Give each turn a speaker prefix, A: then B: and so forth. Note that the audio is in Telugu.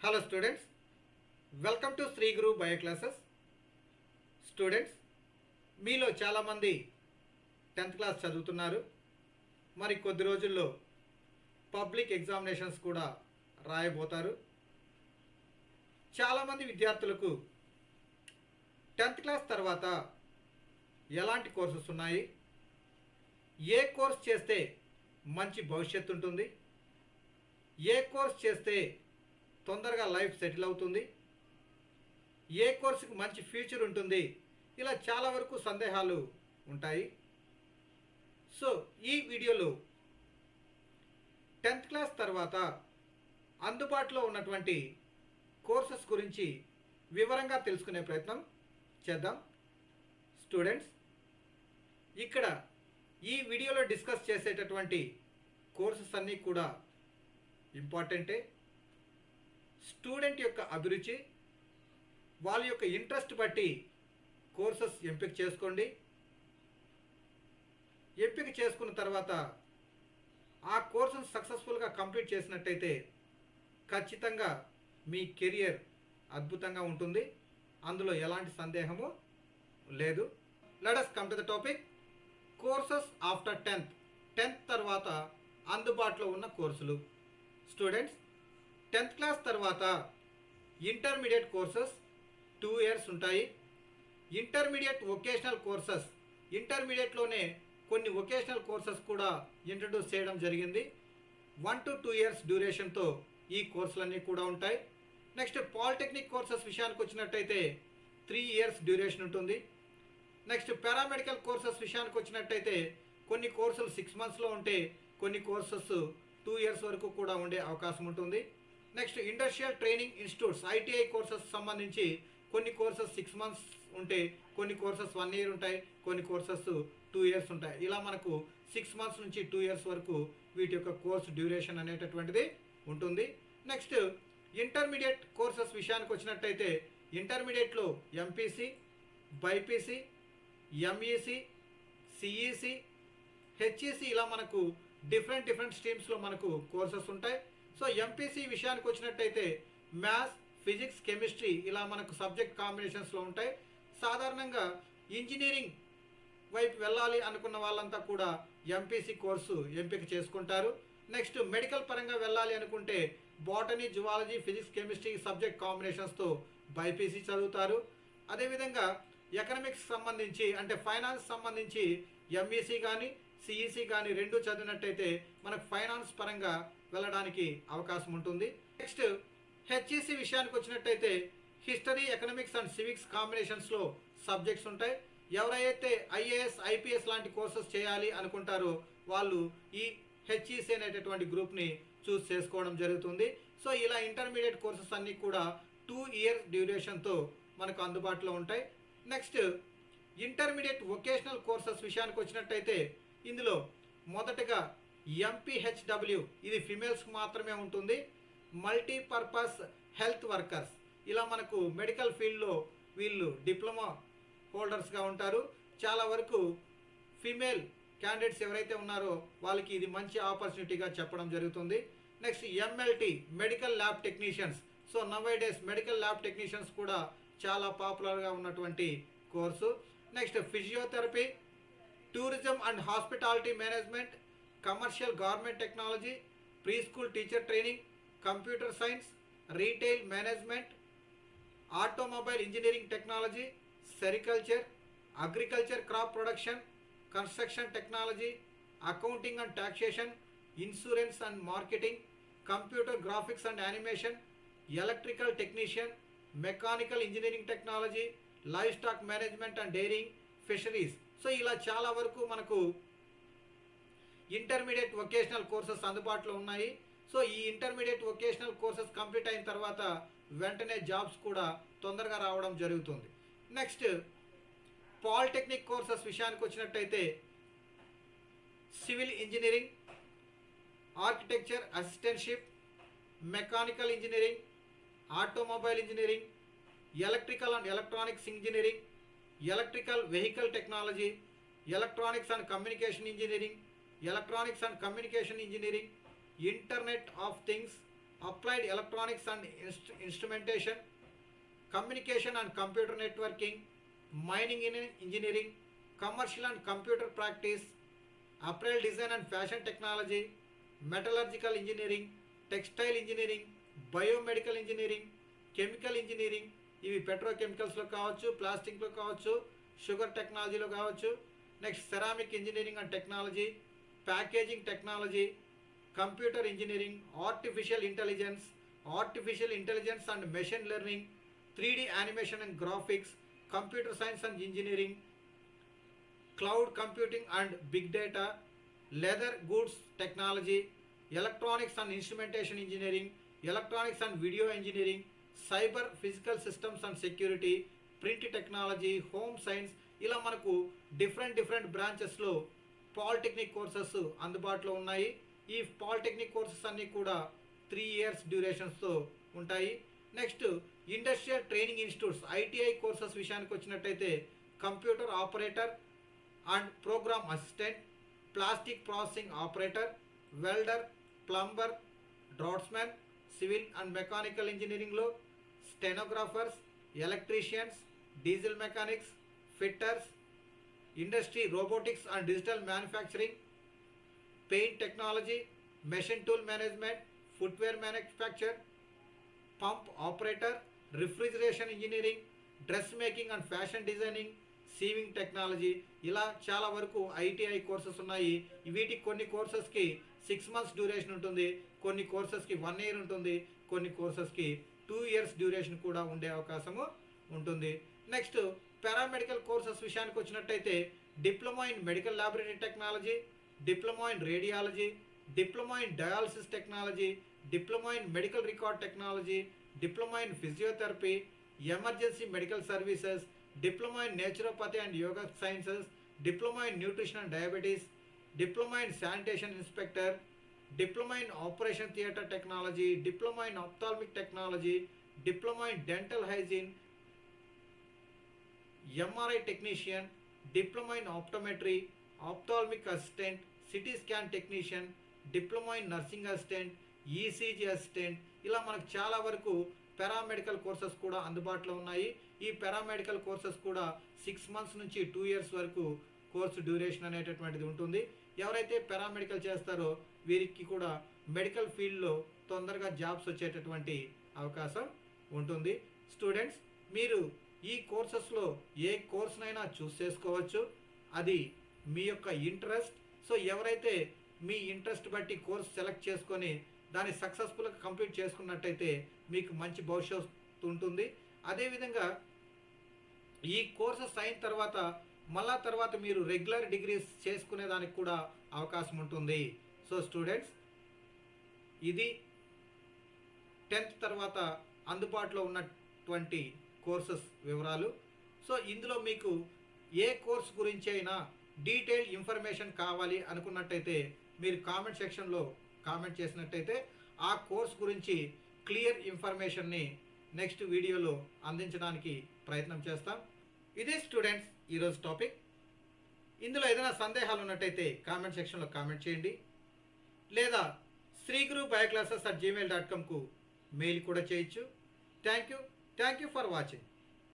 A: Hello students, welcome to Shri Guru bio classes. Students, మీలో చాలామంది 10th క్లాస్ చదువుతున్నారు. మరి కొద్ది రోజుల్లో పబ్లిక్ ఎగ్జామినేషన్స్ కూడా రాయబోతారు. చాలామంది విద్యార్థులకు 10th క్లాస్ తర్వాత ఎలాంటి కోర్సెస్ ఉన్నాయి, ఏ కోర్స్ చేస్తే మంచి భవిష్యత్తు ఉంటుంది, ఏ కోర్స్ చేస్తే తొందరగా లైఫ్ సెటిల్ అవుతుంది, ఏ కోర్సుకి మంచి ఫ్యూచర్ ఉంటుంది, ఇలా చాలా వరకు సందేహాలు ఉంటాయి. సో ఈ వీడియోలో 10th క్లాస్ తర్వాత అందుబాటులో ఉన్నటువంటి కోర్సెస్ గురించి వివరంగా తెలుసుకునే ప్రయత్నం చేద్దాం. స్టూడెంట్స్, ఇక్కడ ఈ వీడియోలో డిస్కస్ చేసేటటువంటి కోర్సెస్ అన్నీ కూడా ఇంపార్టెంటే. స్టూడెంట్ యొక్క అభిరుచి, వాళ్ళ యొక్క ఇంట్రెస్ట్ బట్టి కోర్సెస్ ఎంపిక చేసుకోండి. ఎంపిక చేసుకున్న తర్వాత ఆ కోర్సును సక్సెస్ఫుల్గా కంప్లీట్ చేసినట్టయితే ఖచ్చితంగా మీ కెరియర్ అద్భుతంగా ఉంటుంది. అందులో ఎలాంటి సందేహము లేదు. Let us come to the topic. Courses after 10th తర్వాత అందుబాటులో ఉన్న కోర్సులు. స్టూడెంట్స్, 10th క్లాస్ తర్వాత ఇంటర్మీడియట్ కోర్సెస్ 2 years ఉంటాయి. ఇంటర్మీడియట్ వొకేషనల్ కోర్సెస్, ఇంటర్మీడియట్లోనే కొన్ని వొకేషనల్ కోర్సెస్ కూడా ఇంట్రడ్యూస్ చేయడం జరిగింది. 1 to 2 years డ్యూరేషన్తో ఈ కోర్సులన్నీ కూడా ఉంటాయి. నెక్స్ట్ పాలిటెక్నిక్ కోర్సెస్ విషయానికి వచ్చినట్టయితే 3 years డ్యూరేషన్ ఉంటుంది. నెక్స్ట్ పారామెడికల్ కోర్సెస్ విషయానికి వచ్చినట్టయితే కొన్ని కోర్సులు 6 monthsలో ఉంటే కొన్ని కోర్సెస్ 2 years వరకు కూడా ఉండే అవకాశం ఉంటుంది. Next industrial training institutes, ITI courses సంబంధించి కొన్ని కోర్సెస్ 6 months ఉంటే కొన్ని కోర్సెస్ 1 year ఉంటాయి, కొన్ని కోర్సెస్ 2 years ఉంటాయి. ఇలా మనకు 6 months నుంచి 2 years వరకు వీటి యొక్క కోర్స్ డ్యూరేషన్ అనేటటువంటిది ఉంటుంది. నెక్స్ట్ ఇంటర్మీడియట్ కోర్సెస్ విషయానికి వచ్చినట్టయితే ఇంటర్మీడియట్లో MPC, BiPC, MEC, CEC, HEC ఇలా మనకు డిఫరెంట్ స్ట్రీమ్స్లో మనకు కోర్సెస్ ఉంటాయి. సో ఎంపీసీ విషయానికి వచ్చినట్టయితే మ్యాథ్స్, ఫిజిక్స్, కెమిస్ట్రీ ఇలా మనకు సబ్జెక్ట్ కాంబినేషన్స్లో ఉంటాయి. సాధారణంగా ఇంజనీరింగ్ వైపు వెళ్ళాలి అనుకున్న వాళ్ళంతా కూడా ఎంపీసీ కోర్సు ఎంపిక చేసుకుంటారు. నెక్స్ట్ మెడికల్ పరంగా వెళ్ళాలి అనుకుంటే botany, zoology, physics, chemistry subject కాంబినేషన్స్తో బైపీసీ చదువుతారు. అదేవిధంగా ఎకనామిక్స్ సంబంధించి అంటే ఫైనాన్స్ సంబంధించి ఎంఈసీ కానీ సిఈసీ కానీ రెండు చదివినట్టయితే మనకు ఫైనాన్స్ పరంగా వెళ్ళడానికి అవకాశం ఉంటుంది. నెక్స్ట్ హెచ్ఈసీ విషయానికి వచ్చినట్టయితే హిస్టరీ, ఎకనామిక్స్ అండ్ సివిక్స్ కాంబినేషన్స్లో సబ్జెక్ట్స్ ఉంటాయి. ఎవరైతే ఐఏఎస్, ఐపీఎస్ లాంటి కోర్సెస్ చేయాలి అనుకుంటారో వాళ్ళు ఈ హెచ్ఈసీ అనేటటువంటి గ్రూప్ని చూస్ చేసుకోవడం జరుగుతుంది. సో ఇలా ఇంటర్మీడియట్ కోర్సెస్ అన్నీ కూడా 2 years డ్యూరేషన్తో మనకు అందుబాటులో ఉంటాయి. నెక్స్ట్ ఇంటర్మీడియట్ వొకేషనల్ కోర్సెస్ విషయానికి వచ్చినట్టయితే ఇందులో మొదటగా ఎంపీహెచ్డబ్ల్యూ, ఇది ఫిమేల్స్కి మాత్రమే ఉంటుంది. మల్టీపర్పస్ హెల్త్ వర్కర్స్, ఇలా మనకు మెడికల్ ఫీల్డ్లో వీళ్ళు డిప్లొమా హోల్డర్స్గా ఉంటారు. చాలా వరకు ఫీమేల్ క్యాండిడేట్స్ ఎవరైతే ఉన్నారో వాళ్ళకి ఇది మంచి ఆపర్చునిటీగా చెప్పడం జరుగుతుంది. Next MLT, medical lab technicians. So nowadays medical lab technicians కూడా చాలా పాపులర్గా ఉన్నటువంటి course. Next physiotherapy, tourism and hospitality management, commercial garment technology, preschool teacher training, computer science, retail management, automobile engineering technology, sericulture, agriculture crop production, construction technology, accounting and taxation, insurance and marketing, computer graphics and animation, electrical technician, mechanical engineering technology, livestock management and dairying, fisheries. So ఇలా చాలా వరకు మనకు ఇంటర్మీడియట్ వొకేషనల్ కోర్సెస్ అందుబాటులో ఉన్నాయి. సో ఈ ఇంటర్మీడియట్ వొకేషనల్ కోర్సెస్ కంప్లీట్ అయిన తర్వాత వెంటనే జాబ్స్ కూడా తొందరగా రావడం జరుగుతుంది. నెక్స్ట్ పాలిటెక్నిక్ కోర్సెస్ విషయానికి వచ్చినట్టయితే civil engineering, architecture assistantship, mechanical engineering, automobile engineering, electrical and electronics engineering, electrical vehicle technology, electronics and communication engineering, electronics and communication engineering, internet of things, applied electronics and instrumentation, communication and computer networking, mining engineering, commercial and computer practice, apparel design and fashion technology, metallurgical engineering, textile engineering, biomedical engineering, chemical engineering, ఇవి పెట్రోకెమికల్స్లో కావచ్చు, ప్లాస్టిక్లో కావచ్చు, షుగర్ టెక్నాలజీలో కావచ్చు. Next ceramic engineering and technology, packaging technology, computer engineering, artificial intelligence and machine learning, 3D animation and graphics, computer science and engineering, cloud computing and big data, leather goods technology, electronics and instrumentation engineering, electronics and video engineering, cyber physical systems and security, print technology, home science, ఇలా మనకు డిఫరెంట్ బ్రాంచెస్లో పాలిటెక్నిక్ కోర్సెస్ అందుబాటులో ఉన్నాయి. ఈ పాలిటెక్నిక్ కోర్సెస్ అన్నీ కూడా 3 years డ్యూరేషన్స్తో ఉంటాయి. Next industrial training institutes, ITI courses విషయానికి వచ్చినట్టయితే computer operator and program assistant, plastic processing operator, welder, plumber, draughtsmen, civil and mechanical ఇంజనీరింగ్లో stenographers, electricians, diesel mechanics, fitters, industry robotics and digital manufacturing, paint technology, machine tool management, footwear manufacture, pump operator, refrigeration engineering, dressmaking and fashion designing, sewing technology, ఇలా చాలా వరకు ఐటీఐ కోర్సెస్ ఉన్నాయి. వీటికి కొన్ని కోర్సెస్కి 6 months డ్యూరేషన్ ఉంటుంది, కొన్ని కోర్సెస్కి 1 year ఉంటుంది, కొన్ని కోర్సెస్కి 2 years డ్యూరేషన్ కూడా ఉండే అవకాశము ఉంటుంది. నెక్స్ట్ పారామెడికల్ కోర్సెస్ విషయానికి వచ్చినట్టయితే diploma in medical laboratory technology, diploma in radiology, diploma in dialysis technology, diploma in medical record technology, diploma in physiotherapy, emergency medical services, diploma in naturopathy and yoga sciences, diploma in nutrition and diabetes, diploma in sanitation inspector, diploma in operation theatre technology, diploma in ophthalmic technology, diploma in dental hygiene, MRI technician, diploma in optometry, ophthalmic assistant, CT scan technician, diploma in nursing assistant, ECG assistant, ఇలా మనకు చాలా వరకు పారామెడికల్ కోర్సెస్ కూడా అందుబాటులో ఉన్నాయి. ఈ పారామెడికల్ కోర్సెస్ కూడా 6 months నుంచి 2 years వరకు కోర్సు డ్యూరేషన్ అనేటటువంటిది ఉంటుంది. ఎవరైతే పారామెడికల్ చేస్తారో వీరికి కూడా మెడికల్ ఫీల్డ్లో తొందరగా జాబ్స్ వచ్చేటటువంటి అవకాశం ఉంటుంది. స్టూడెంట్స్, మీరు ఈ కోర్సెస్లో ఏ కోర్సునైనా చూస్ చేసుకోవచ్చు, అది మీ యొక్క ఇంట్రెస్ట్. సో ఎవరైతే మీ ఇంట్రెస్ట్ బట్టి కోర్స్ సెలెక్ట్ చేసుకొని దాన్ని సక్సెస్ఫుల్గా కంప్లీట్ చేసుకున్నట్టయితే మీకు మంచి భవిష్యత్తు ఉంటుంది. అదేవిధంగా ఈ కోర్సెస్ అయిన తర్వాత మళ్ళా తర్వాత మీరు రెగ్యులర్ డిగ్రీస్ చేసుకునే దానికి కూడా అవకాశం ఉంటుంది. సో స్టూడెంట్స్, ఇది 10th తర్వాత అందుబాటులో ఉన్నటువంటి కోర్సెస్ వివరాలు. సో ఇందులో మీకు ఏ కోర్స్ గురించి అయినా డీటెయిల్ ఇన్ఫర్మేషన్ కావాలి అనుకున్నట్టయితే మీరు కామెంట్ సెక్షన్లో కామెంట్ చేసినట్టయితే ఆ కోర్స్ గురించి క్లియర్ ఇన్ఫర్మేషన్ని నెక్స్ట్ వీడియోలో అందించడానికి ప్రయత్నం చేస్తాం. ఇదే స్టూడెంట్స్ ఈరోజు టాపిక్. ఇందులో ఏదైనా సందేహాలు ఉన్నట్టయితే కామెంట్ సెక్షన్లో కామెంట్ చేయండి, లేదా srigurubioclasses@gmail.comకు మెయిల్ కూడా చేయొచ్చు. Thank you for watching.